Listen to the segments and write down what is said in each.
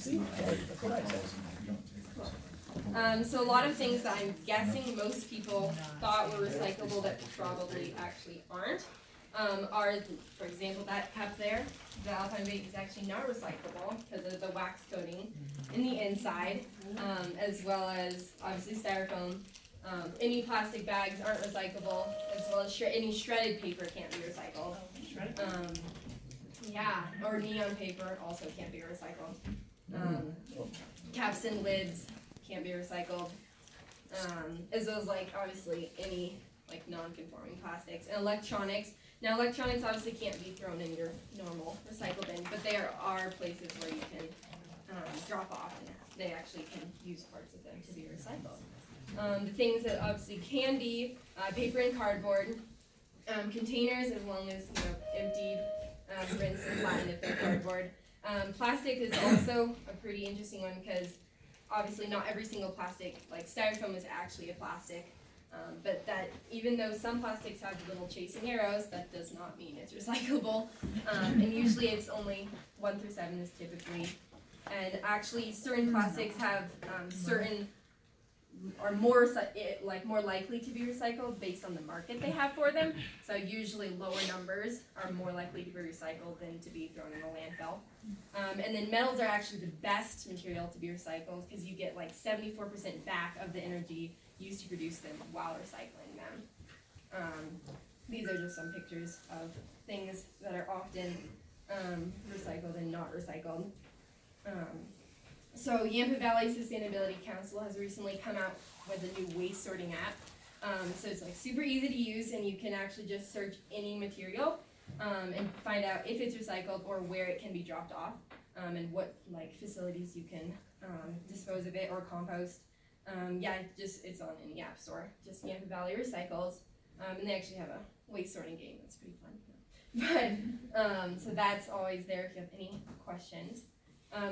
So a lot of things that I'm guessing most people thought were recyclable that probably actually aren't are, for example, that cup there. The Alpine Bait is actually not recyclable because of the wax coating in the inside, as well as obviously styrofoam. Any plastic bags aren't recyclable, as well as any shredded paper can't be recycled. Yeah, or neon paper also can't be recycled. Caps and lids can't be recycled, as well as like obviously any like non-conforming plastics and electronics. Now electronics obviously can't be thrown in your normal recycle bin, but there are places where you can drop off and they actually can use parts of them to be recycled. The things that obviously can be paper and cardboard, containers as long as emptied, rinsed and flattened if they're cardboard. Plastic is also a pretty interesting one because obviously not every single plastic, like styrofoam is actually a plastic, but that even though some plastics have little chasing arrows, that does not mean it's recyclable. And usually it's only 1 through 7 is typically. And actually certain plastics have certain are more likely to be recycled based on the market they have for them. So usually lower numbers are more likely to be recycled than to be thrown in a landfill. And then metals are actually the best material to be recycled because you get like 74% back of the energy used to produce them while recycling them. These are just some pictures of things that are often recycled and not recycled. So Yampa Valley Sustainability Council has recently come out with a new waste sorting app. So it's like super easy to use and you can actually just search any material and find out if it's recycled or where it can be dropped off and what like facilities you can dispose of it or compost. It's on any app store, just Yampa Valley Recycles, and they actually have a waste sorting game that's pretty fun. But so that's always there if you have any questions.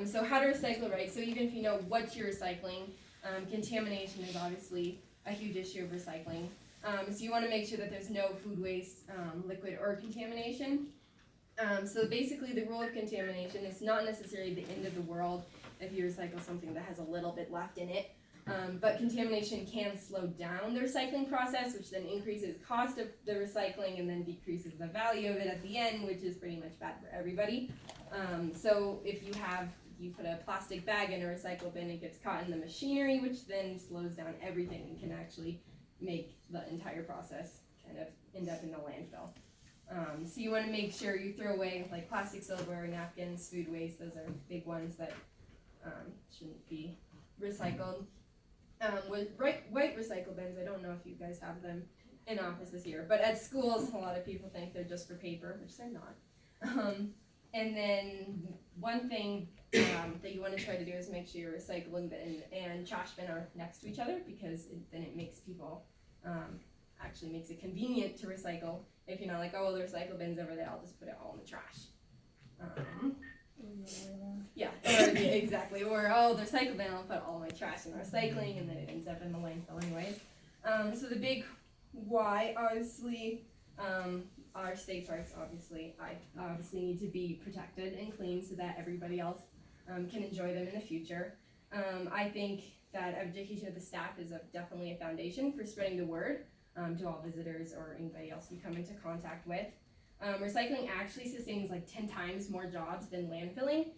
So how to recycle right? So even if you know what you're recycling, contamination is obviously a huge issue of recycling. So you want to make sure that there's no food waste, liquid, or contamination. So basically the rule of contamination is not necessarily the end of the world if you recycle something that has a little bit left in it. But contamination can slow down the recycling process, which then increases cost of the recycling and then decreases the value of it at the end, which is pretty much bad for everybody. So if you put a plastic bag in a recycle bin, it gets caught in the machinery, which then slows down everything and can actually make the entire process kind of end up in the landfill. So you want to make sure you throw away like plastic, silverware, napkins, food waste. Those are big ones that shouldn't be recycled. With white recycle bins, I don't know if you guys have them in offices here, but at schools, a lot of people think they're just for paper, which they're not. And then one thing that you want to try to do is make sure your recycling bin and trash bin are next to each other because then it makes people, actually makes it convenient to recycle. If you're not like, oh, well, the recycle bin's over there, I'll just put it all in the trash. Exactly. Or, oh, the recycle bin, I'll put all my trash in the recycling and then it ends up in the landfill anyways. So the big why, obviously, our state parks obviously need to be protected and clean so that everybody else can enjoy them in the future. I think that education of the staff is definitely a foundation for spreading the word to all visitors or anybody else you come into contact with. Recycling actually sustains like 10 times more jobs than landfilling,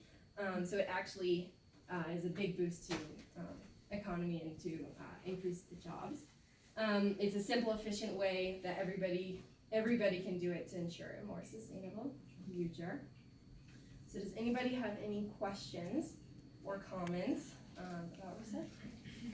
so it actually is a big boost to economy and to increase the jobs. It's a simple, efficient way that everybody can do it to ensure a more sustainable future. So does anybody have any questions or comments about recycling?